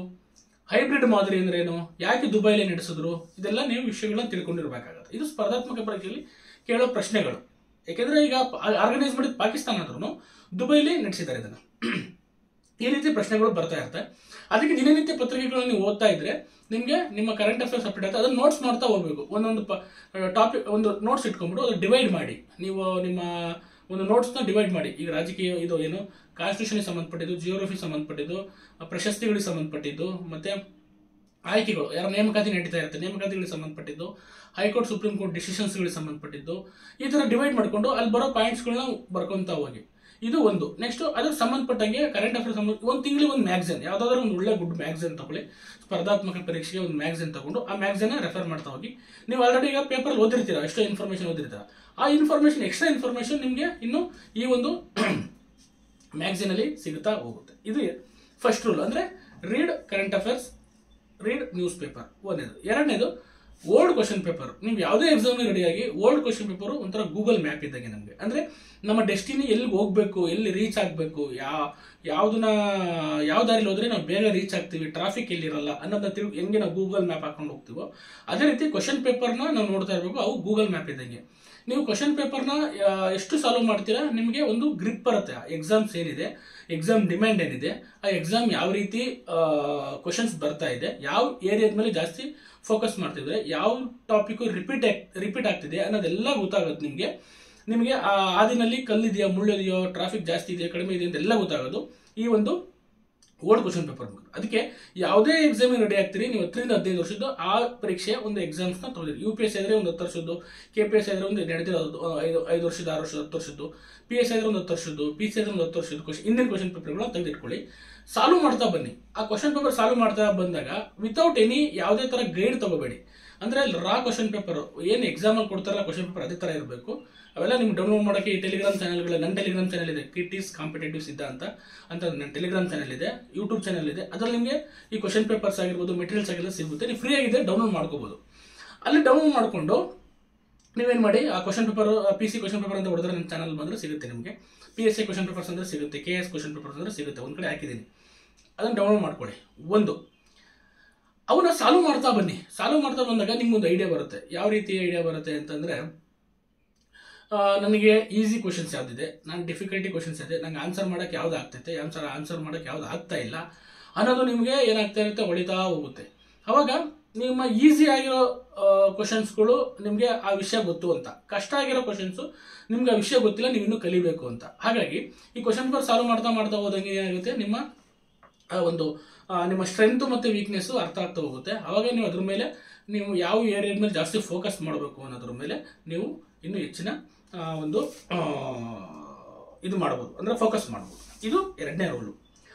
ಹೈಬ್ರಿಡ್ ಮಾದರಿ ಅಂದ್ರೆ ಏನು, ಯಾಕೆ ದುಬೈಲಿ ನಡೆಸಿದ್ರು, ಇದೆಲ್ಲ ನೀವು ವಿಷಯಗಳನ್ನ ತಿಳ್ಕೊಂಡಿರ್ಬೇಕಾಗತ್ತೆ. ಇದು ಸ್ಪರ್ಧಾತ್ಮಕ ಪರೀಕ್ಷೆಯಲ್ಲಿ ಕೇಳೋ ಪ್ರಶ್ನೆಗಳು. ಯಾಕೆಂದ್ರೆ ಈಗ ಆರ್ಗನೈಸ್ ಮಾಡಿದ ಪಾಕಿಸ್ತಾನ ಆದ್ರೂ ದುಬೈಲಿ ನಡೆಸಿದ್ದಾರೆ ಇದನ್ನ. ಈ ರೀತಿ ಪ್ರಶ್ನೆಗಳು ಬರ್ತಾ ಇರುತ್ತೆ. ಅದಕ್ಕೆ ದಿನನಿತ್ಯ ಪತ್ರಿಕೆಗಳನ್ನು ನೀವು ಓದ್ತಾ ಇದ್ರೆ ನಿಮಗೆ ನಿಮ್ಮ ಕರೆಂಟ್ ಅಫೇರ್ಸ್ ಅಪ್ಡೇಟ್ ಆಗುತ್ತೆ. ಅದನ್ನ ನೋಟ್ಸ್ ಮಾಡ್ತಾ ಹೋಗ್ಬೇಕು. ಒಂದೊಂದು ಟಾಪಿಕ್ ಒಂದು ನೋಟ್ಸ್ ಇಟ್ಕೊಂಡ್ಬಿಟ್ಟು ಅದು ಡಿವೈಡ್ ಮಾಡಿ, ನೀವು ನಿಮ್ಮ ಒಂದು ನೋಟ್ಸ್ನ ಡಿವೈಡ್ ಮಾಡಿ. ಈಗ ರಾಜಕೀಯ ಇದು ಏನು, ಕಾನ್ಸ್ಟಿಟ್ಯೂಷನ್ಗೆ ಸಂಬಂಧಪಟ್ಟಿದ್ದು, ಜಿಯೋಗ್ರಫಿ ಸಂಬಂಧಪಟ್ಟಿದ್ದು, ಪ್ರಶಸ್ತಿಗಳಿಗೆ ಸಂಬಂಧಪಟ್ಟಿದ್ದು, ಮತ್ತೆ ಆಯ್ಕೆಗಳು, ಯಾರ ನೇಮಕಾತಿ ನಡೀತಾ ಇರುತ್ತೆ ನೇಮಕಾತಿಗಳಿಗೆ ಸಂಬಂಧಪಟ್ಟಿದ್ದು, ಹೈಕೋರ್ಟ್ ಸುಪ್ರೀಂ ಕೋರ್ಟ್ ಡಿಸಿಷನ್ಸ್ಗಳಿಗೆ ಸಂಬಂಧಪಟ್ಟಿದ್ದು, ಈ ಥರ ಡಿವೈಡ್ ಮಾಡಿಕೊಂಡು ಅಲ್ಲಿ ಬರೋ ಪಾಯಿಂಟ್ಸ್ಗಳನ್ನ ಬರ್ಕೊಂತ ಹೋಗಿ. ಇದು ಒಂದು. ನೆಕ್ಸ್ಟ್ ಅದಕ್ಕೆ ಸಂಬಂಧಪಟ್ಟಂಗೆ ಕರೆಂಟ್ ಅಫೇರ್ಸ್ ಒಂದು ತಿಂಗಳಿಗೆ ಒಂದು ಮ್ಯಾಗ್ಝಿನ್, ಯಾವುದಾದ್ರೂ ಒಂದು ಒಳ್ಳೆ ಗುಡ್ ಮ್ಯಾಗ್ಝಿನ್ ತಗೊಳ್ಳಿ. ಸ್ಪರ್ಧಾತ್ಮಕ ಪರೀಕ್ಷೆಗೆ ಒಂದು ಮ್ಯಾಗ್ಝಿನ್ ತಗೊಂಡು ಆ ಮ್ಯಾಗ್ಝಿನ್ ರೆಫರ್ ಮಾಡ್ತಾ ಹೋಗಿ. ನೀವು ಆಲ್ರೆಡಿ ಈಗ ಪೇಪರ್ ಓದಿರ್ತೀರಾ, ಎಷ್ಟೋ ಇನ್ಫಾರ್ಮೇಶನ್ ಓದಿರ್ತೀರ. ಆ ಇನ್ಫಾರ್ಮೇಶನ್, ಎಕ್ಸ್ಟ್ರಾ ಇನ್ಫಾರ್ಮೇಶನ್ ನಿಮಗೆ ಇನ್ನು ಈ ಒಂದು ಮ್ಯಾಗ್ಝಿನ್ ಅಲ್ಲಿ ಸಿಗುತ್ತಾ ಹೋಗುತ್ತೆ. ಇದು ಫಸ್ಟ್ ರೂಲ್. ಅಂದ್ರೆ read current affairs, read news paper, ಒಂದೇದು. ಎರಡನೇದು ಓಲ್ಡ್ ಕ್ವಶನ್ ಪೇಪರ್. ನೀವು ಯಾವುದೇ ಎಕ್ಸಾಮ್ಗೆ ರೆಡಿಯಾಗಿ ಓಲ್ಡ್ ಕ್ವಶನ್ ಪೇಪರ್ ಒಂಥರ ಗೂಗಲ್ ಮ್ಯಾಪ್ ಇದ್ದಂಗೆ ನಮಗೆ. ಅಂದ್ರೆ ನಮ್ಮ ಡೆಸ್ಟಿನಿ ಎಲ್ಲಿಗೆ ಹೋಗ್ಬೇಕು, ಎಲ್ಲಿ ರೀಚ್ ಆಗಬೇಕು, ಯಾವ ದಾರಿಲಿ ಹೋದ್ರೆ ನಾವು ಬೇಗ ರೀಚ್ ಆಗ್ತೀವಿ, ಟ್ರಾಫಿಕ್ ಎಲ್ಲಿರಲ್ಲ ಅನ್ನೋದನ್ನ ಹೆಂಗೆ ನಾವು ಗೂಗಲ್ ಮ್ಯಾಪ್ ಹಾಕೊಂಡು ಹೋಗ್ತೀವೋ ಅದೇ ರೀತಿ ಕ್ವಶನ್ ಪೇಪರ್ನ ನಾವು ನೋಡ್ತಾ ಇರಬೇಕು. ಅವು ಗೂಗಲ್ ಮ್ಯಾಪ್ ಇದ್ದಂಗೆ. ನೀವು ಕ್ವಶನ್ ಪೇಪರ್ನ ಎಷ್ಟು ಸಾಲ್ವ್ ಮಾಡ್ತೀರಾ ನಿಮಗೆ ಒಂದು ಗ್ರಿಪ್ ಬರುತ್ತೆ. ಎಕ್ಸಾಮ್ಸ್ ಏನಿದೆ, ಎಕ್ಸಾಮ್ ಡಿಮ್ಯಾಂಡ್ ಏನಿದೆ, ಆ ಎಕ್ಸಾಮ್ ಯಾವ ರೀತಿ ಕ್ವಶನ್ಸ್ ಬರ್ತಾ ಇದೆ, ಯಾವ ಏರಿಯಾದ ಮೇಲೆ ಜಾಸ್ತಿ ಫೋಕಸ್ ಮಾಡ್ತಿದ್ರೆ, ಯಾವ ಟಾಪಿಕ್ ರಿಪೀಟ್ ಆಗ್ತಿದೆ ಅನ್ನೋದೆಲ್ಲ ಗೊತ್ತಾಗುತ್ತೆ ನಿಮಗೆ ಹಾದಿನಲ್ಲಿ ಕಲ್ಲಿದೆಯೋ, ಮುಳ್ಳಿದೆಯೋ, ಟ್ರಾಫಿಕ್ ಜಾಸ್ತಿ ಇದೆಯಾ, ಕಡಿಮೆ ಇದೆ ಅಂತ ಎಲ್ಲ ಗೊತ್ತಾಗೋದು ಈ ಒಂದು ಓಲ್ಡ್ ಕ್ವಶನ್ ಪೇಪರ್. ಅದಕ್ಕೆ ಯಾವುದೇ ಎಕ್ಸಾಮಿಗೆ ರೆಡಿ ಆಗ್ತೀರಿ ನೀವು 10 ರಿಂದ 15 ವರ್ಷದ್ದು ಆ ಪರೀಕ್ಷೆಯ ಒಂದು ಎಕ್ಸಾಮ್ಸ್ನ ತಗೊಳ್ಳಿ. UPSC ಆದರೆ ಒಂದು 10 ವರ್ಷದ್ದು, KPSC ಆದರೆ ಒಂದು ನಡೆದಿರೋದು 5 ವರ್ಷದ, 6 ವರ್ಷದ, 10 ವರ್ಷದ್ದು, PSC ಆದರೆ ಒಂದು 10 ವರ್ಷದ್ದು, PC ಆದರೆ ಒಂದು 10 ವರ್ಷದ್ದು ಇಂದಿನ ಕ್ವಶನ್ ಪೇಪರ್ಗಳನ್ನ ತೆಗೆದಿಟ್ಕೊಳ್ಳಿ. ಸಾಲ್ವ್ ಮಾಡ್ತಾ ಬನ್ನಿ. ಆ ಕ್ವಶನ್ ಪೇಪರ್ ಸಾಲ್ವ್ ಮಾಡ್ತಾ ಬಂದಾಗ ವಿತೌಟ್ ಎನಿ ಯಾವುದೇ ತರ ಗೈಡ್ ತಗೋಬೇಡಿ. ಅಂದರೆ ರಾ ಕ್ವಶನ್ ಪೇಪರ್ ಏನು ಎಕ್ಸಾಮಲ್ಲಿ ಕೊಡ್ತಾರಲ್ಲ ಕ್ವಶನ್ ಪೇಪರ್ ಅದೇ ಥರ ಇರಬೇಕು. ಅವೆಲ್ಲ ನಿಮ್ಗೆ ಡೌನ್ಲೋಡ್ ಮಾಡೋಕ್ಕೆ ಈ ಟೆಲಿಗ್ರಾಮ್ ಚಾನಲ್ಗಳು, ನನ್ನ ಟೆಲಿಗ್ರಾಮ್ ಚಾನಲ್ ಇದೆ, KITIS ಕಾಂಪಿಟೇಟಿವ್ ಸಿದ್ಧ ಅಂತ ನನ್ನ ಟೆಲಿಗ್ರಾಮ್ ಚಾನಲ್ ಇದೆ, ಯೂಟ್ಯೂಬ್ ಚಾನಲ್ ಇದೆ. ಅದರಲ್ಲಿ ನಿಮಗೆ ಈ ಕ್ವಶನ್ ಪೇಪರ್ಸ್ ಆಗಿರ್ಬೋದು, ಮೆಟೀರಿಯಲ್ಸ್ ಆಗಿರೋದು ಸಿಗುತ್ತೆ. ನೀವು ಫ್ರೀ ಆಗಿದೆ ಡೌನ್ಲೋಡ್ ಮಾಡ್ಕೋಬೋದು. ಅಲ್ಲಿ ಡೌನ್ಲೋಡ್ ಮಾಡಿಕೊಂಡು ನೀವೇನು ಮಾಡಿ ಆ question paper PC question paper ಅಂತ ಹೊಡೆದ್ರೆ ನನ್ನ ಚಾನಲ್ ಬಂದರೆ ಸಿಗುತ್ತೆ ನಿಮಗೆ. PSI ಕ್ವಶನ್ ಪೇಪರ್ಸ್ ಅಂದರೆ ಸಿಗುತ್ತೆ, KS ಕ್ವಶನ್ ಪೇಪರ್ಸ್ ಅಂದರೆ ಸಿಗುತ್ತೆ. ಒಂದು ಕಡೆ ಹಾಕಿದ್ದೀನಿ, ಅದನ್ನು ಡೌನ್ಲೋಡ್ ಮಾಡ್ಕೊಳ್ಳಿ. ಅವನ್ನ ಸಾಲ್ವ್ ಮಾಡ್ತಾ ಬನ್ನಿ. ಸಾಲ್ವ್ ಮಾಡ್ತಾ ಬಂದಾಗ ನಿಮ್ಗೊಂದು ಐಡಿಯಾ ಬರುತ್ತೆ. ಯಾವ ರೀತಿ ಐಡಿಯಾ ಬರುತ್ತೆ ಅಂತಂದರೆ, ನನಗೆ ಈಸಿ ಕ್ವಶನ್ಸ್ ಯಾವುದಿದೆ, ನಾನು ಡಿಫಿಕಲ್ಟಿ ಕ್ವಶನ್ಸ್ ಇದೆ, ನಂಗೆ ಆನ್ಸರ್ ಮಾಡೋಕ್ಕೆ ಯಾವ್ದು ಆಗ್ತೈತೆ, ಆನ್ಸರ್ ಮಾಡೋಕ್ಕೆ ಯಾವ್ದು ಆಗ್ತಾ ಇಲ್ಲ ಅನ್ನೋದು ನಿಮಗೆ ಏನಾಗ್ತಾ ಇರುತ್ತೆ, ಹೊಳಿತಾ ಹೋಗುತ್ತೆ. ಅವಾಗ ನಿಮ್ಮ ಈಸಿ ಆಗಿರೋ ಕ್ವಶನ್ಸ್ಗಳು ನಿಮಗೆ ಆ ವಿಷಯ ಗೊತ್ತು ಅಂತ, ಕಷ್ಟ ಆಗಿರೋ ಕ್ವಶನ್ಸು ನಿಮ್ಗೆ ಆ ವಿಷಯ ಗೊತ್ತಿಲ್ಲ, ನೀವು ಇನ್ನೂ ಕಲಿಬೇಕು ಅಂತ. ಹಾಗಾಗಿ ಈ ಕ್ವಶನ್ ಪೇಪರ್ ಸಾಲ್ವ್ ಮಾಡ್ತಾ ಹೋದಂಗೆ ಏನಾಗುತ್ತೆ, ನಿಮ್ಮ ಸ್ಟ್ರೆಂತ್ ಮತ್ತು ವೀಕ್ನೆಸ್ಸು ಅರ್ಥ ಆಗ್ತಾ ಹೋಗುತ್ತೆ. ಆವಾಗ ನೀವು ಅದ್ರ ಮೇಲೆ ನೀವು ಯಾವ ಏರಿಯಾದ ಮೇಲೆ ಜಾಸ್ತಿ ಫೋಕಸ್ ಮಾಡಬೇಕು ಅನ್ನೋದ್ರ ಮೇಲೆ ನೀವು ಇನ್ನೂ ಹೆಚ್ಚಿನ ಇದು ಮಾಡ್ಬೋದು, ಅಂದರೆ ಫೋಕಸ್ ಮಾಡ್ಬೋದು. ಇದು 2ನೇ ರೂಲು.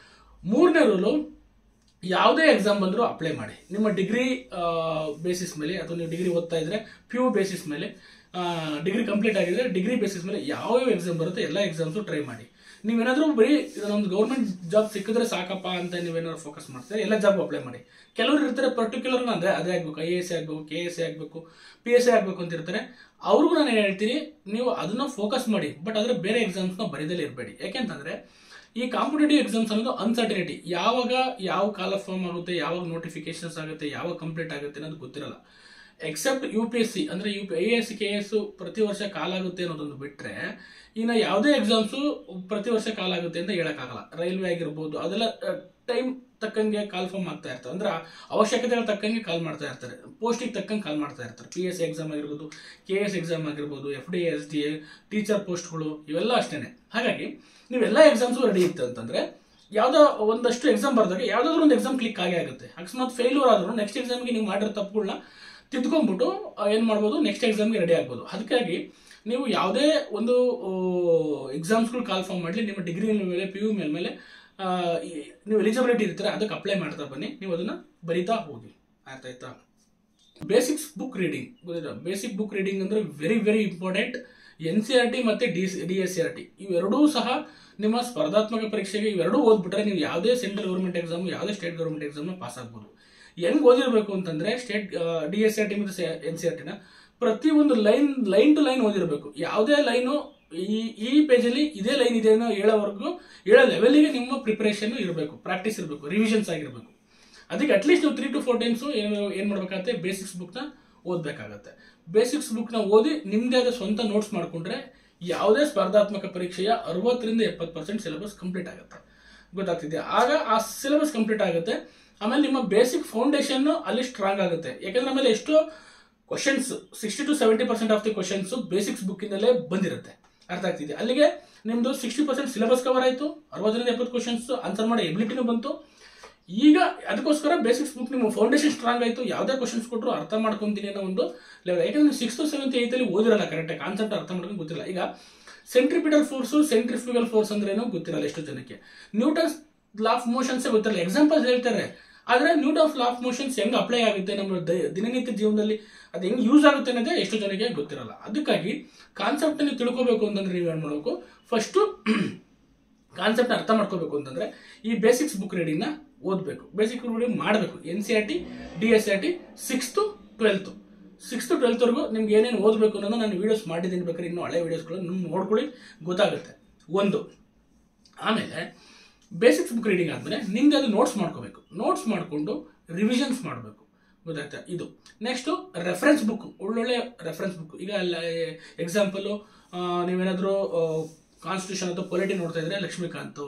3ನೇ ರೂಲು, ಯಾವುದೇ ಎಕ್ಸಾಮ್ ಬಂದರೂ ಅಪ್ಲೈ ಮಾಡಿ. ನಿಮ್ಮ ಡಿಗ್ರಿ ಬೇಸಿಸ್ ಮೇಲೆ, ಅಥವಾ ನೀವು ಡಿಗ್ರಿ ಓದ್ತಾ ಇದ್ರೆ PU ಬೇಸಿಸ್ ಮೇಲೆ, ಡಿಗ್ರಿ ಕಂಪ್ಲೀಟ್ ಆಗಿದ್ರೆ ಡಿಗ್ರಿ ಬೇಸಿಸ್ ಮೇಲೆ ಯಾವ್ಯಾವ ಎಕ್ಸಾಮ್ ಬರುತ್ತೆ ಎಲ್ಲ ಎಕ್ಸಾಮ್ಸು ಟ್ರೈ ಮಾಡಿ. ನೀವೇನಾದರೂ ಬರೀ ಇದನ್ನೊಂದು ಗೌರ್ಮೆಂಟ್ ಜಾಬ್ ಸಿಕ್ಕಿದ್ರೆ ಸಾಕಪ್ಪ ಅಂತ ನೀವೇನಾದ್ರು ಫೋಕಸ್ ಮಾಡ್ತಾರೆ, ಎಲ್ಲ ಜಾಬ್ ಅಪ್ಲೈ ಮಾಡಿ. ಕೆಲವರು ಇರ್ತಾರೆ ಪರ್ಟಿಕ್ಯುಲರ್ ಅದೇ ಆಗಬೇಕು, IAS ಆಗಬೇಕು, KSA ಆಗಬೇಕು, PSI ಆಗಬೇಕು ಅಂತ ಇರ್ತಾರೆ. ಅವ್ರಿಗೂ ನಾನು ಹೇಳ್ತೀನಿ, ನೀವು ಅದನ್ನ ಫೋಕಸ್ ಮಾಡಿ, ಬಟ್ ಆದರೆ ಬೇರೆ ಎಕ್ಸಾಮ್ಸ್ನ ಬರೀದಲ್ಲೇ ಇರಬೇಡಿ. ಯಾಕೆಂತಂದರೆ ಈ ಕಾಂಪಿಟೇಟಿವ್ ಎಕ್ಸಾಮ್ಸ್ ಅನ್ನೋದು ಅನ್ಸರ್ಟಿನಿಟಿ. ಯಾವಾಗ ಯಾವ ಕಾಲ್ ಫಾರ್ಮ್ ಆಗುತ್ತೆ, ಯಾವಾಗ ನೋಟಿಫಿಕೇಶನ್ಸ್ ಆಗುತ್ತೆ, ಯಾವಾಗ ಕಂಪ್ಲೀಟ್ ಆಗುತ್ತೆ ಅನ್ನೋದು ಗೊತ್ತಿರಲ್ಲ. ಎಕ್ಸೆಪ್ಟ್ UPSC ಅಂದರೆ IAS KS ಪ್ರತಿ ವರ್ಷ ಕಾಲಾಗುತ್ತೆ ಅನ್ನೋದೊಂದು ಬಿಟ್ಟರೆ, ಇನ್ನು ಯಾವುದೇ ಎಕ್ಸಾಮ್ಸು ಪ್ರತಿ ವರ್ಷ ಕಾಲಾಗುತ್ತೆ ಅಂತ ಹೇಳೋಕ್ಕಾಗಲ್ಲ. ರೈಲ್ವೆ ಆಗಿರ್ಬೋದು, ಅದೆಲ್ಲ ಟೈಮ್ ತಕ್ಕಂಗೆ ಕಾಲ್ ಫಾರ್ಮ್ ಆಗ್ತಾ ಇರ್ತಾರೆ, ಅಂದ್ರೆ ಅವಶ್ಯಕತೆಗಳ ತಕ್ಕಂಗೆ ಕಾಲ್ ಮಾಡ್ತಾ ಇರ್ತಾರೆ, ಪೋಸ್ಟಿಗೆ ತಕ್ಕಂಗೆ ಕಾಲ್ ಮಾಡ್ತಾ ಇರ್ತಾರೆ. PSI ಎಕ್ಸಾಮ್ ಆಗಿರ್ಬೋದು, KS ಎಕ್ಸಾಮ್ ಆಗಿರ್ಬೋದು, FDA SDA ಟೀಚರ್ ಪೋಸ್ಟ್ಗಳು, ಇವೆಲ್ಲ ಅಷ್ಟೇ. ಹಾಗಾಗಿ ನೀವೆಲ್ಲ ಎಕ್ಸಾಮ್ಸು ರೆಡಿ ಇತ್ತು ಅಂತಂದರೆ, ಯಾವುದೋ ಒಂದಷ್ಟು ಎಕ್ಸಾಮ್ ಬರೆದಾಗ ಯಾವುದಾದ್ರೂ ಒಂದು ಎಕ್ಸಾಮ್ ಕ್ಲಿಕ್ ಆಗೇ ಆಗುತ್ತೆ. ಅಕಸ್ಮಾತ್ ಫೇಲ್ಯೂರ್ ಆದರೂ ನೆಕ್ಸ್ಟ್ ಎಕ್ಸಾಮ್ಗೆ ನೀವು ಮಾಡಿರೋ ತಪ್ಪುಗಳನ್ನ ತಿದ್ಕೊಂಡ್ಬಿಟ್ಟು ಏನು ಮಾಡ್ಬೋದು, ನೆಕ್ಸ್ಟ್ ಎಕ್ಸಾಮ್ಗೆ ರೆಡಿ ಆಗ್ಬೋದು. ಅದಕ್ಕಾಗಿ ನೀವು ಯಾವುದೇ ಒಂದು ಎಕ್ಸಾಮ್ಸ್ಗಳು ಕಾಲ್ ಫಾರ್ಮ್ ಮಾಡಲಿ, ನಿಮ್ಮ ಡಿಗ್ರಿ ಮೇಲೆ PU ಮೇಲೆ ನೀವು ಎಲಿಜಿಬಿಲಿಟಿ ಇರ್ತಾರೆ, ಅದಕ್ಕೆ ಅಪ್ಲೈ ಮಾಡ್ತಾ ಬನ್ನಿ. ನೀವು ಅದನ್ನು ಬರಿತಾ ಹೋಗಿ. ಅರ್ಥ ಆಯ್ತಾ? ಬೇಸಿಕ್ಸ್ ಬುಕ್ ರೀಡಿಂಗ್ ಗೊತ್ತಿಲ್ಲ. ಬೇಸಿಕ್ ಬುಕ್ ರೀಡಿಂಗ್ ಅಂದರೆ ವೆರಿ ವೆರಿ ಇಂಪಾರ್ಟೆಂಟ್. NCERT ಮತ್ತು DSCRT ಇವೆರಡೂ ಸಹ ನಿಮ್ಮ ಸ್ಪರ್ಧಾತ್ಮಕ ಪರೀಕ್ಷೆಗೆ ಇವೆರಡೂ ಓದ್ಬಿಟ್ರೆ ನೀವು ಯಾವುದೇ ಸೆಂಟ್ರಲ್ ಗೌರ್ಮೆಂಟ್ ಎಕ್ಸಾಮ್, ಯಾವುದೇ ಸ್ಟೇಟ್ ಗೌರ್ಮೆಂಟ್ ಎಕ್ಸಾಮ್ನ ಪಾಸ್ ಆಗ್ಬೋದು. ಹೆಂಗೆ ಓದಿರಬೇಕು ಅಂತಂದರೆ, DSCRT ಮತ್ತು NCERTನ ಪ್ರತಿಯೊಂದು ಲೈನ್ ಟು ಲೈನ್ ಓದಿರಬೇಕು. ಯಾವುದೇ ಲೈನು ಈ ಪೇಜಲ್ಲಿ ಇದೇ ಲೈನ್ ಇದೆ ಅನ್ನೋ ಹೇಳೋ ಲೆವೆಲಿಗೆ ನಿಮ್ಮ ಪ್ರಿಪರೇಷನ್ ಇರಬೇಕು, ಪ್ರಾಕ್ಟೀಸ್ ಇರಬೇಕು, ರಿವಿಷನ್ಸ್ ಆಗಿರಬೇಕು. ಅದಕ್ಕೆ ಅಟ್ಲೀಸ್ಟ್ ನೀವು 3 to 4 ಟೈಮ್ಸು ಏನು ಮಾಡಬೇಕಾಗುತ್ತೆ, ಬೇಸಿಕ್ಸ್ ಬುಕ್ನ ಓದಬೇಕಾಗತ್ತೆ. ಬೇಸಿಕ್ಸ್ ಬುಕ್ನ ಓದಿ ನಿಮ್ಮದೇ ಆದ ಸ್ವಂತ ನೋಟ್ಸ್ ಮಾಡಿಕೊಂಡ್ರೆ ಯಾವುದೇ ಸ್ಪರ್ಧಾತ್ಮಕ ಪರೀಕ್ಷೆಯ 60% 70% ಸಿಲೆಬಸ್ ಕಂಪ್ಲೀಟ್ ಆಗುತ್ತೆ. ಗೊತ್ತಾಗ್ತಿದೆಯಾ? ಆಗ ಆ ಸಿಲೆಬಸ್ ಕಂಪ್ಲೀಟ್ ಆಗುತ್ತೆ. ಆಮೇಲೆ ನಿಮ್ಮ ಬೇಸಿಕ್ ಫೌಂಡೇಶನ್ ಅಲ್ಲಿ ಸ್ಟ್ರಾಂಗ್ ಆಗುತ್ತೆ. ಯಾಕಂದ್ರೆ ಆಮೇಲೆ ಎಷ್ಟೋ questions 60 to 70% of the questions basics ಬುಕ್ಕಿಂದಲೇ ಬಂದಿರುತ್ತೆ. ಅರ್ಥ ಆಗ್ತಿದೆ? ಅಲ್ಲಿಗೆ ನಿಮ್ಮದು 60% ಸಿಲೆಬಸ್ ಕವರ್ ಆಯಿತು, 60 to 70 ಕ್ವಶನ್ಸ್ ಆನ್ಸರ್ ಮಾಡೋ ಎಬಿಲಿಟಿನೂ ಬಂತು. ಈಗ ಅದಕ್ಕೋಸ್ಕರ ಬೇಸಿಕ್ಸ್ ಬುಕ್ ನಿಮ್ಮ ಫೌಂಡೇಶನ್ ಸ್ಟ್ರಾಂಗ್ ಆಯಿತು. ಯಾವುದೇ ಕ್ವಶನ್ಸ್ ಕೊಟ್ಟರು ಅರ್ಥ ಮಾಡ್ಕೊತೀನಿ ಅನ್ನೋ ಒಂದು ಲೆವೆಲ್. ಯಾಕಂದ್ರೆ 6th, 7th, 8th ಓದಿರಲ್ಲ ಕರೆಕ್ಟಾಗಿ, ಕಾನ್ಸೆಪ್ಟ್ ಅರ್ಥ ಮಾಡ್ಕೊಂಡು ಗೊತ್ತಿಲ್ಲ. ಈಗ ಸೆಂಟ್ರಿಪಿಟಲ್ ಫೋರ್ಸು, ಸೆಂಟ್ರಿಫ್ಯೂಗಲ್ ಫೋರ್ಸ್ ಅಂದ್ರೇನು ಗೊತ್ತಿರಲ್ಲ ಎಷ್ಟೋ ಜನಕ್ಕೆ. ನ್ಯೂಟನ್ಸ್ ಲಾ ಆಫ್ ಮೋಷನ್ಸೇ ಗೊತ್ತಿರಲ್ಲ. ಎಕ್ಸಾಂಪಲ್ಸ್ ಹೇಳ್ತಾರೆ, ಆದರೆ ನ್ಯೂಟನ್ಸ್ ಲಾ ಆಫ್ ಮೋಷನ್ಸ್ ಹೆಂಗೆ ಅಪ್ಲೈ ಆಗುತ್ತೆ ನಮ್ಮ ದಿನನಿತ್ಯ ಜೀವನದಲ್ಲಿ, ಅದು ಹೆಂಗೆ ಯೂಸ್ ಆಗುತ್ತೆ ಅನ್ನೋದೇ ಎಷ್ಟೋ ಜನಕ್ಕೆ ಗೊತ್ತಿರಲ್ಲ. ಅದಕ್ಕಾಗಿ ಕಾನ್ಸೆಪ್ಟ್ ನೀವು ತಿಳ್ಕೋಬೇಕು ಅಂತಂದ್ರೆ ನೀವು ಏನು ಮಾಡಬೇಕು, ಫಸ್ಟು ಕಾನ್ಸೆಪ್ಟ್ ಅರ್ಥ ಮಾಡ್ಕೋಬೇಕು ಅಂತಂದ್ರೆ ಈ ಬೇಸಿಕ್ಸ್ ಬುಕ್ ರೀಡಿಂಗ್ನ ಓದಬೇಕು, ಬೇಸಿಕ್ ರೀಡಿಂಗ್ ಮಾಡಬೇಕು. NCERT, DSCRT 6th to 12th ನಿಮ್ಗೆ ಏನೇನು ಓದಬೇಕು ಅನ್ನೋದು ನಾನು ವೀಡಿಯೋಸ್ ಮಾಡಿದ್ದೀನಿ. ಬೇಕಾದ್ರೆ ಇನ್ನೂ ಹಳೆ ವೀಡಿಯೋಸ್ಗಳನ್ನು ನೋಡ್ಕೊಳ್ಳಿ, ಗೊತ್ತಾಗುತ್ತೆ. ಒಂದು ಆಮೇಲೆ ಬೇಸಿಕ್ಸ್ ಬುಕ್ ರೀಡಿಂಗ್ ಆದಮೇಲೆ ನಿಮ್ಗೆ ಅದು ನೋಟ್ಸ್ ಮಾಡ್ಕೋಬೇಕು. ನೋಟ್ಸ್ ಮಾಡಿಕೊಂಡು ರಿವಿಷನ್ಸ್ ಮಾಡಬೇಕು. ಗೊತ್ತಾಗ್ತಾ? ಇದು ನೆಕ್ಸ್ಟು ರೆಫರೆನ್ಸ್ ಬುಕ್, ಒಳ್ಳೊಳ್ಳೆ ರೆಫರೆನ್ಸ್ ಬುಕ್. ಈಗ ಎಕ್ಸಾಂಪಲು ನೀವೇನಾದರೂ ಕಾನ್ಸ್ಟಿಟ್ಯೂಷನ್ ಅಥವಾ ಪೊಲಿಟಿ ನೋಡ್ತಾ ಇದ್ರೆ ಲಕ್ಷ್ಮೀಕಾಂತ್,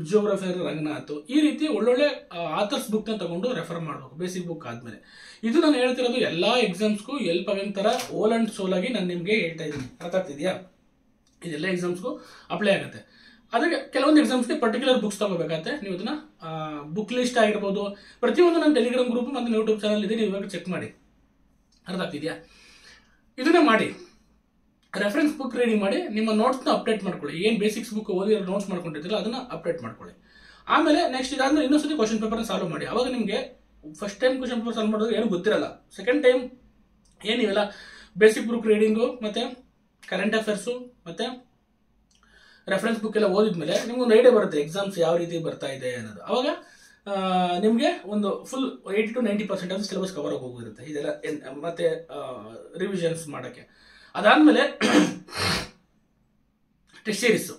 ಜಿಯೋಗ್ರಫಿ ರಂಗನಾಥ್, ಈ ರೀತಿ ಒಳ್ಳೊಳ್ಳೆ ಆಥರ್ಸ್ ಬುಕ್ನ ತಗೊಂಡು ರೆಫರ್ ಮಾಡಬೇಕು ಬೇಸಿಕ್ ಬುಕ್ ಆದಮೇಲೆ. ಇದು ನಾನು ಹೇಳ್ತಿರೋದು ಎಲ್ಲ ಎಕ್ಸಾಮ್ಸ್ಗೂ ಎಲ್ಪ್ ಆಗೋ ಥರ ಓಲ್ ಅಂಡ್ ಸೋಲ್ ಆಗಿ ನಾನು ನಿಮಗೆ ಹೇಳ್ತಾ ಇದ್ದೀನಿ. ಅರ್ಥ ಆಗ್ತಿದೆಯಾ? ಇದೆಲ್ಲ ಎಕ್ಸಾಮ್ಸ್ಗೂ ಅಪ್ಲೈ ಆಗುತ್ತೆ. ಅದಕ್ಕೆ ಕೆಲವೊಂದು ಎಕ್ಸಾಮ್ಸ್ಗೆ ಪರ್ಟಿಕ್ಯುಲರ್ ಬುಕ್ಸ್ ತಗೋಬೇಕಾಗತ್ತೆ. ನೀವು ಅದನ್ನ ಬುಕ್ ಲಿಸ್ಟ್ ಆಗಿರ್ಬೋದು, ಪ್ರತಿಯೊಂದು ನನ್ನ ಟೆಲಿಗ್ರಾಮ್ ಗ್ರೂಪ್ ಮತ್ತು ಯೂಟ್ಯೂಬ್ ಚಾನಲ್ ಇದೆ, ನೀವು ಇವಾಗ ಚೆಕ್ ಮಾಡಿ. ಅರ್ಥ ಆಗ್ತಿದೆಯಾ? ಇದನ್ನ ಮಾಡಿ, ರೆಫರೆನ್ಸ್ ಬುಕ್ ರೆಡಿ ಮಾಡಿ, ನಿಮ್ಮ ನೋಟ್ಸ್ನ ಅಪ್ಡೇಟ್ ಮಾಡ್ಕೊಳ್ಳಿ. ಏನು ಬೇಸಿಕ್ಸ್ ಬುಕ್ ಓದಿ ನೋಟ್ಸ್ ಮಾಡ್ಕೊಂಡಿರ್ತೀರ ಅದನ್ನ ಅಪ್ಡೇಟ್ ಮಾಡ್ಕೊಳ್ಳಿ. ಆಮೇಲೆ ನೆಕ್ಸ್ಟ್ ಇದಾದ್ಮೇಲೆ ಇನ್ನೊಂದ್ಸತಿ ಕ್ವಶನ್ ಪೇಪರ್ನ ಸಾಲ್ವ್ ಮಾಡಿ. ಅವಾಗ ನಿಮಗೆ first time question paper solve ಮಾಡೋದು ಏನು ಗೊತ್ತಿರಲ್ಲ. ಸೆಕೆಂಡ್ ಟೈಮ್ ಏನು ಇವೆಲ್ಲ ಬೇಸಿಕ್ ಬುಕ್ ರೀಡಿಂಗು ಮತ್ತು ಕರೆಂಟ್ ಅಫೇರ್ಸು ಮತ್ತು ರೆಫರೆನ್ಸ್ ಬುಕ್ ಎಲ್ಲ ಓದಿದ್ಮೇಲೆ ನಿಮ್ಗೊಂದು ಐಡಿಯಾ ಬರುತ್ತೆ ಎಕ್ಸಾಮ್ಸ್ ಯಾವ ರೀತಿ ಬರ್ತಾ ಇದೆ ಅನ್ನೋದು. ಅವಾಗ ನಿಮಗೆ ಒಂದು full 80 to 90% of syllabus cover ಆಗಿ ಹೋಗಿರುತ್ತೆ ಇದೆಲ್ಲ ಮತ್ತೆ ರಿವಿಷನ್ಸ್ ಮಾಡೋಕ್ಕೆ. ಅದಾದಮೇಲೆ ಟೆಸ್ಟ್ ಸೀರೀಸು.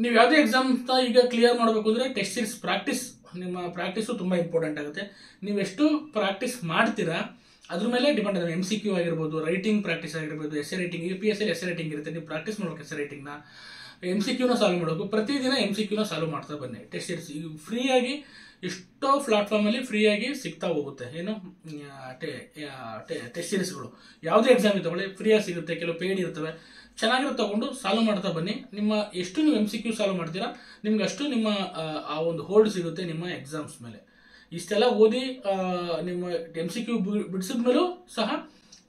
ನೀವು ಯಾವುದೇ ಎಕ್ಸಾಮ್ನ ಈಗ ಕ್ಲಿಯರ್ ಮಾಡಬೇಕು ಅಂದರೆ ಟೆಸ್ಟ್ ಸೀರೀಸ್ ನಿಮ್ಮ ಪ್ರಾಕ್ಟೀಸು ತುಂಬ ಇಂಪಾರ್ಟೆಂಟ್ ಆಗುತ್ತೆ. ನೀವು ಎಷ್ಟು ಪ್ರಾಕ್ಟೀಸ್ ಮಾಡ್ತೀರಾ ಅದ್ರ ಮೇಲೆ ಡಿಪೆಂಡ್ ಆಗುತ್ತೆ. MCQ ಆಗಿರ್ಬೋದು, ರೈಟಿಂಗ್ ಪ್ರಾಕ್ಟೀಸ್ ಆಗಿರ್ಬೋದು, essay writing, UPSC essay writing ಇರುತ್ತೆ. ನೀವು ಪ್ರಾಕ್ಟೀಸ್ ಮಾಡ್ಬೇಕು ಎಸ್ಸೆ ರೈಟಿಂಗ್ನ, MCQನ ಸಾಲ್ವ್ ಮಾಡಬೇಕು. ಪ್ರತಿದಿನ MCQನ ಸಾಲ್ವ್ ಮಾಡ್ತಾ ಬನ್ನಿ. ಟೆಸ್ಟ್ ಸೀರೀಸ್ ಈಗ ಫ್ರೀಯಾಗಿ ಎಷ್ಟೋ ಪ್ಲಾಟ್ಫಾರ್ಮಲ್ಲಿ ಫ್ರೀಯಾಗಿ ಸಿಗ್ತಾ ಹೋಗುತ್ತೆ. ಏನು ಟೆಸ್ಟ್ ಸೀರೀಸ್ಗಳು ಯಾವುದೇ ಎಕ್ಸಾಮ್ ತಗೊಳ್ಳಿ ಫ್ರೀಯಾಗಿ ಸಿಗುತ್ತೆ. ಕೆಲವು ಪೇಯ್ಡ್ ಇರ್ತವೆ, ಚೆನ್ನಾಗಿರೋ ತಗೊಂಡು ಸಾಲ್ವ್ ಮಾಡ್ತಾ ಬನ್ನಿ. ಎಷ್ಟು ನೀವು MCQ ಸಾಲ್ವ್ ಮಾಡ್ತೀರಾ ನಿಮ್ಗೆ ಅಷ್ಟು ನಿಮ್ಮ ಆ ಒಂದು ಹೋಲ್ಡ್ ಸಿಗುತ್ತೆ ನಿಮ್ಮ ಎಕ್ಸಾಮ್ಸ್ ಮೇಲೆ. ಇಷ್ಟೆಲ್ಲ ಓದಿ ನಿಮ್ಮ MCQ ಬಿಡಿಸಿದ್ಮೇಲೂ ಸಹ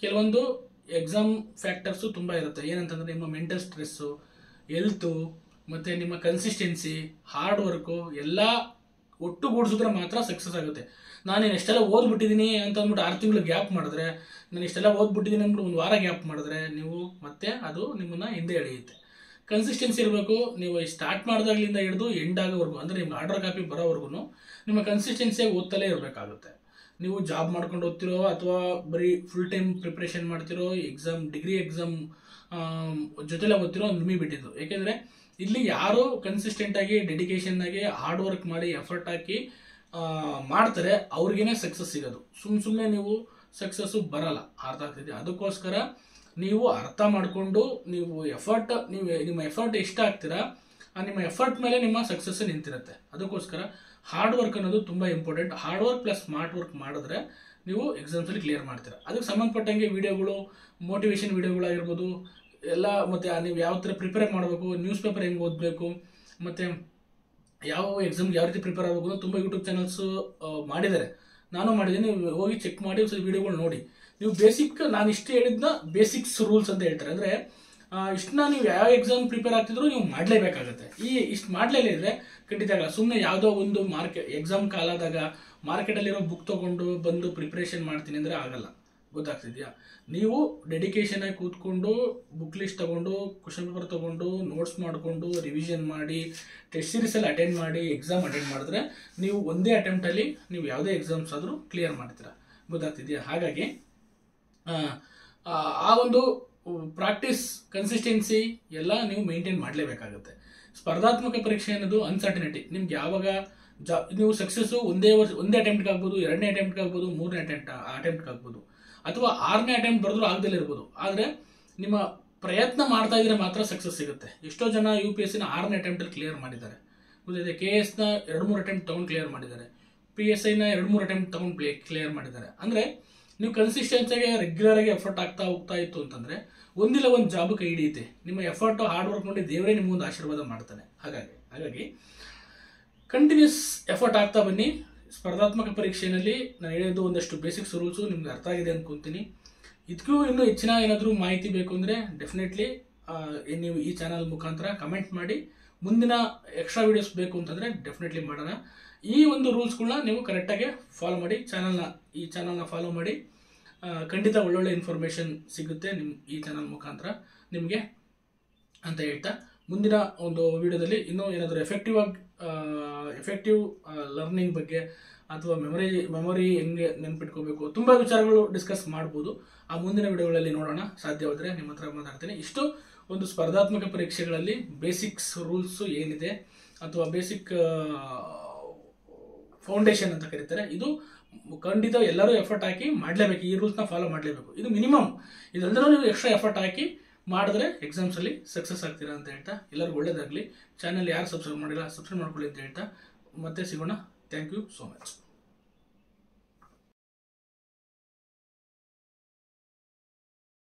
ಕೆಲವೊಂದು ಎಕ್ಸಾಮ್ ಫ್ಯಾಕ್ಟರ್ಸು ತುಂಬ ಇರುತ್ತೆ. ಏನಂತಂದರೆ ನಿಮ್ಮ ಮೆಂಟಲ್ ಸ್ಟ್ರೆಸ್ಸು, ಹೆಲ್ತು, ಮತ್ತು ನಿಮ್ಮ ಕನ್ಸಿಸ್ಟೆನ್ಸಿ, ಹಾರ್ಡ್ ವರ್ಕು ಎಲ್ಲ ಒಟ್ಟುಗೂಡಿಸಿದ್ರೆ ಮಾತ್ರ ಸಕ್ಸಸ್ ಆಗುತ್ತೆ. ನಾನು ಎಷ್ಟೆಲ್ಲ ಓದ್ಬಿಟ್ಟಿದ್ದೀನಿ ಅಂತ ಅಂದ್ಬಿಟ್ಟು 6 ತಿಂಗಳು ಗ್ಯಾಪ್ ಮಾಡಿದ್ರೆ, ನಾನು ಇಷ್ಟೆಲ್ಲ ಓದ್ಬಿಟ್ಟಿದ್ದೀನಿ ಅಂದ್ಬಿಟ್ಟು 1 ವಾರ ಗ್ಯಾಪ್ ಮಾಡಿದ್ರೆ ನೀವು ಮತ್ತೆ ಅದು ನಿಮ್ಮನ್ನು ಹಿಂದೆ ಎಳೆಯುತ್ತೆ. ಕನ್ಸಿಸ್ಟೆನ್ಸಿ ಇರಬೇಕು. ನೀವು ಸ್ಟಾರ್ಟ್ ಮಾಡಿದಾಗಲಿಂದ ಹಿಡಿದು ಎಂಡ್ ಆಗೋವರೆಗೂ, ಅಂದರೆ ನಿಮ್ಗೆ ಆರ್ಡರ್ ಕಾಪಿ ಬರೋವರೆಗೂ ನಿಮ್ಮ ಕನ್ಸಿಸ್ಟೆನ್ಸಿಯಾಗಿ ಓದ್ತಲೇ ಇರಬೇಕಾಗುತ್ತೆ. ನೀವು ಜಾಬ್ ಮಾಡ್ಕೊಂಡು ಓದ್ತಿರೋ ಅಥವಾ ಬರೀ ಫುಲ್ ಟೈಮ್ ಪ್ರಿಪ್ರೇಷನ್ ಮಾಡ್ತಿರೋ, ಡಿಗ್ರಿ ಎಕ್ಸಾಮ್ ಜೊತೆಲೆ ಓದ್ತಿರೋ ನಿಮಗೆ ಬಿಟ್ಟಿದ್ದು. ಏಕೆಂದರೆ ಇಲ್ಲಿ ಯಾರು ಕನ್ಸಿಸ್ಟೆಂಟಾಗಿ ಡೆಡಿಕೇಶನ್ ಆಗಿ ಹಾರ್ಡ್ ವರ್ಕ್ ಮಾಡಿ ಎಫರ್ಟ್ ಹಾಕಿ ಮಾಡ್ತಾರೆ ಅವ್ರಿಗೇನೆ ಸಕ್ಸಸ್ ಸಿಗೋದು. ಸುಮ್ಮನೆ ನೀವು ಸಕ್ಸಸ್ಸು ಬರಲ್ಲ. ಅರ್ಥ ಆಗ್ತಿದೆ? ಅದಕ್ಕೋಸ್ಕರ ನೀವು ಅರ್ಥ ಮಾಡಿಕೊಂಡು ನಿಮ್ಮ ಎಫರ್ಟ್ ಎಷ್ಟು ಹಾಕ್ತೀರಾ ನಿಮ್ಮ ಎಫರ್ಟ್ ಮೇಲೆ ನಿಮ್ಮ ಸಕ್ಸಸ್ ನಿಂತಿರುತ್ತೆ. ಅದಕ್ಕೋಸ್ಕರ ಹಾರ್ಡ್ ವರ್ಕ್ ಅನ್ನೋದು ತುಂಬ important. Hard work plus smart work ಮಾಡಿದ್ರೆ ನೀವು ಎಕ್ಸಾಮ್ಸಲ್ಲಿ ಕ್ಲಿಯರ್ ಮಾಡ್ತೀರಾ. ಅದಕ್ಕೆ ಸಂಬಂಧಪಟ್ಟಂಗೆ ವಿಡಿಯೋಗಳು, ಮೋಟಿವೇಶನ್ ವಿಡಿಯೋಗಳಾಗಿರ್ಬೋದು ಎಲ್ಲ, ಮತ್ತು ನೀವು ಯಾವ ಥರ ಪ್ರಿಪೇರ್ ಮಾಡಬೇಕು, ನ್ಯೂಸ್ ಪೇಪರ್ ಹೆಂಗೆ ಓದಬೇಕು, ಮತ್ತು ಯಾವ ಎಕ್ಸಾಮ್ಗೆ ಯಾವ ರೀತಿ ಪ್ರಿಪೇರ್ ಆಗಬೇಕು ಅಂತ ತುಂಬ ಯೂಟ್ಯೂಬ್ ಚಾನಲ್ಸು ಮಾಡಿದ್ದಾರೆ. ನಾನು ಮಾಡಿದ್ದೀನಿ. ನೀವು ಹೋಗಿ ಚೆಕ್ ಮಾಡಿ ಒಂದು ವಿಡಿಯೋಗಳು ನೋಡಿ. ನೀವು ನಾನು ಇಷ್ಟು ಹೇಳಿದ್ನ ಬೇಸಿಕ್ಸ್ ರೂಲ್ಸ್ ಅಂತ ಹೇಳ್ತಾರೆ. ಅಂದರೆ ಇಷ್ಟನ್ನ ನೀವು ಯಾವ ಎಕ್ಸಾಮ್ ಪ್ರಿಪೇರ್ ಆಗ್ತಿದ್ರು ನೀವು ಮಾಡಲೇಬೇಕಾಗತ್ತೆ. ಇಷ್ಟು ಮಾಡಲೇಲೇ ಇದ್ರೆ ಖಂಡಿತ ಆಗಲ್ಲ. ಸುಮ್ಮನೆ ಯಾವುದೋ ಒಂದು ಎಕ್ಸಾಮ್ ಕಾಲಾದಾಗ ಮಾರ್ಕೆಟಲ್ಲಿರೋ ಬುಕ್ ತೊಗೊಂಡು ಬಂದು ಪ್ರಿಪ್ರೇಷನ್ ಮಾಡ್ತೀನಿ ಅಂದರೆ ಆಗಲ್ಲ. ಗೊತ್ತಾಗ್ತಿದೆಯಾ? ನೀವು ಡೆಡಿಕೇಶನ್ ಆಗಿ ಕೂತ್ಕೊಂಡು ಬುಕ್ ಲಿಸ್ಟ್ ತೊಗೊಂಡು, ಕ್ವಶನ್ ಪೇಪರ್ ತೊಗೊಂಡು, ನೋಟ್ಸ್ ಮಾಡಿಕೊಂಡು, ರಿವಿಷನ್ ಮಾಡಿ, ಟೆಸ್ಟ್ ಸೀರೀಸಲ್ಲಿ ಅಟೆಂಡ್ ಮಾಡಿ, ಎಕ್ಸಾಮ್ ಅಟೆಂಡ್ ಮಾಡಿದ್ರೆ ನೀವು ಒಂದೇ ಅಟೆಂಪ್ಟಲ್ಲಿ ನೀವು ಯಾವುದೇ ಎಕ್ಸಾಮ್ಸ್ ಆದರೂ ಕ್ಲಿಯರ್ ಮಾಡ್ತೀರಾ. ಗೊತ್ತಾಗ್ತಿದೆಯಾ? ಹಾಗಾಗಿ ಆ ಒಂದು ಪ್ರಾಕ್ಟೀಸ್, ಕನ್ಸಿಸ್ಟೆನ್ಸಿ ಎಲ್ಲ ನೀವು ಮೇಂಟೈನ್ ಮಾಡಲೇಬೇಕಾಗುತ್ತೆ. ಸ್ಪರ್ಧಾತ್ಮಕ ಪರೀಕ್ಷೆ ಅನ್ನೋದು ಅನ್ಸರ್ಟಿನಿಟಿ. ನಿಮ್ಗೆ ಯಾವಾಗ ನೀವು ಸಕ್ಸಸ್ಸು ಒಂದೇ ಅಟೆಂಪ್ಟ್ಗೆ ಆಗ್ಬೋದು, 2ನೇ ಅಟೆಂಪ್ಟ್ಗೆ ಆಗ್ಬೋದು, 3ನೇ ಅಟೆಂಪ್ಟ್ಗೆ ಆಗ್ಬೋದು, ಅಥವಾ 6ನೇ ಅಟೆಂಪ್ಟ್ ಬರೆದ್ರು ಆಗದಲ್ಲೇ ಇರ್ಬೋದು. ಆದರೆ ನಿಮ್ಮ ಪ್ರಯತ್ನ ಮಾಡ್ತಾ ಇದ್ರೆ ಮಾತ್ರ ಸಕ್ಸಸ್ ಸಿಗುತ್ತೆ. ಎಷ್ಟೋ ಜನ UPSCನ 6ನೇ ಅಟೆಂಪ್ಟಲ್ಲಿ ಕ್ಲಿಯರ್ ಮಾಡಿದ್ದಾರೆ. ಗೊತ್ತಿದೆ. KSನ 2-3 ಅಟೆಂಪ್ಟ್ ತೊಗೊಂಡು ಕ್ಲಿಯರ್ ಮಾಡಿದ್ದಾರೆ. PSIನ 2-3 ಅಟೆಂಪ್ಟ್ ತೊಗೊಂಡು ಕ್ಲಿಯರ್ ಮಾಡಿದ್ದಾರೆ. ಅಂದರೆ ನೀವು ಕನ್ಸಿಸ್ಟೆನ್ಸಿಯಾಗಿ ರೆಗ್ಯುಲರಾಗಿ ಎಫರ್ಟ್ ಆಗ್ತಾ ಹೋಗ್ತಾ ಇತ್ತು ಅಂತಂದರೆ ಒಂದಿಲ್ಲ ಒಂದು ಜಾಬ್ ಕೈ ಹಿಡಿಯುತ್ತೆ. ನಿಮ್ಮ ಎಫರ್ಟು ಹಾರ್ಡ್ ವರ್ಕ್ ನೋಡಿ ದೇವರೇ ನಿಮಗೊಂದು ಆಶೀರ್ವಾದ ಮಾಡ್ತಾನೆ. ಹಾಗಾಗಿ ಕಂಟಿನ್ಯೂಸ್ ಎಫರ್ಟ್ ಆಗ್ತಾ ಬನ್ನಿ. ಸ್ಪರ್ಧಾತ್ಮಕ ಪರೀಕ್ಷೆಯಲ್ಲಿ ನಾನು ಹೇಳಿದ್ದು ಒಂದಷ್ಟು ಬೇಸಿಕ್ಸ್ ರೂಲ್ಸು ನಿಮ್ಗೆ ಅರ್ಥ ಆಗಿದೆ ಅಂದ್ಕೊತೀನಿ. ಇದಕ್ಕೂ ಇನ್ನೂ ಹೆಚ್ಚಿನ ಏನಾದರೂ ಮಾಹಿತಿ ಬೇಕು ಅಂದರೆ ಡೆಫಿನೆಟ್ಲಿ ನೀವು ಈ ಚಾನಲ್ ಮುಖಾಂತರ ಕಮೆಂಟ್ ಮಾಡಿ. ಮುಂದಿನ ಎಕ್ಸ್ಟ್ರಾ ವೀಡಿಯೋಸ್ ಬೇಕು ಅಂತಂದರೆ ಡೆಫಿನೆಟ್ಲಿ ಮಾಡೋಣ. ಈ ಒಂದು ರೂಲ್ಸ್ಗಳನ್ನ ನೀವು ಕರೆಕ್ಟಾಗಿ ಫಾಲೋ ಮಾಡಿ. ಈ ಚಾನಲ್ನ ಫಾಲೋ ಮಾಡಿ. ಖಂಡಿತ ಒಳ್ಳೊಳ್ಳೆ ಇನ್ಫಾರ್ಮೇಷನ್ ಸಿಗುತ್ತೆ ಈ ಚಾನಲ್ ಮುಖಾಂತರ ನಿಮಗೆ ಅಂತ ಹೇಳ್ತಾ, ಮುಂದಿನ ಒಂದು ವಿಡಿಯೋದಲ್ಲಿ ಇನ್ನೂ ಏನಾದರೂ ಎಫೆಕ್ಟಿವ್ ಲರ್ನಿಂಗ್ ಬಗ್ಗೆ ಅಥವಾ ಮೆಮೊರಿ ಹೆಂಗೆ ನೆನ್ಪಿಟ್ಕೋಬೇಕು, ತುಂಬ ವಿಚಾರಗಳು ಡಿಸ್ಕಸ್ ಮಾಡ್ಬೋದು. ಆ ಮುಂದಿನ ವಿಡಿಯೋಗಳಲ್ಲಿ ನೋಡೋಣ. ಸಾಧ್ಯವಾದರೆ ನಿಮ್ಮ ಹತ್ರ ಮಾತಾಡ್ತೀನಿ. ಇಷ್ಟು ಒಂದು ಸ್ಪರ್ಧಾತ್ಮಕ ಪರೀಕ್ಷೆಗಳಲ್ಲಿ ಬೇಸಿಕ್ಸ್ ರೂಲ್ಸು ಏನಿದೆ ಅಥವಾ ಬೇಸಿಕ್ ಫೌಂಡೇಶನ್ ಅಂತ ಕರೀತಾರೆ, ಇದು ಖಂಡಿತ ಎಲ್ಲರೂ ಎಫರ್ಟ್ ಹಾಕಿ ಮಾಡಲೇಬೇಕು. ಈ ರೂಲ್ಸ್ನ ಫಾಲೋ ಮಾಡಲೇಬೇಕು. ಇದು ಮಿನಿಮಮ್. ಇದೆಲ್ಲರೂ ನೀವು ಎಕ್ಸ್ಟ್ರಾ ಎಫರ್ಟ್ ಹಾಕಿ ಮಾಡಿದ್ರೆ ಎಕ್ಸಾಮ್ಸಲ್ಲಿ ಸಕ್ಸಸ್ ಆಗ್ತೀರಾ ಅಂತ ಹೇಳ್ತಾ, ಎಲ್ಲರಿಗೂ ಒಳ್ಳೇದಾಗಲಿ. ಚಾನಲ್ ಯಾರು ಸಬ್ಸ್ಕ್ರೈಬ್ ಮಾಡಿಲ್ಲ ಸಬ್ಸ್ಕ್ರೈಬ್ ಮಾಡ್ಕೊಳ್ಳಿ ಅಂತ ಹೇಳ್ತಾ ಮತ್ತೆ ಸಿಗೋಣ. Thank you so much.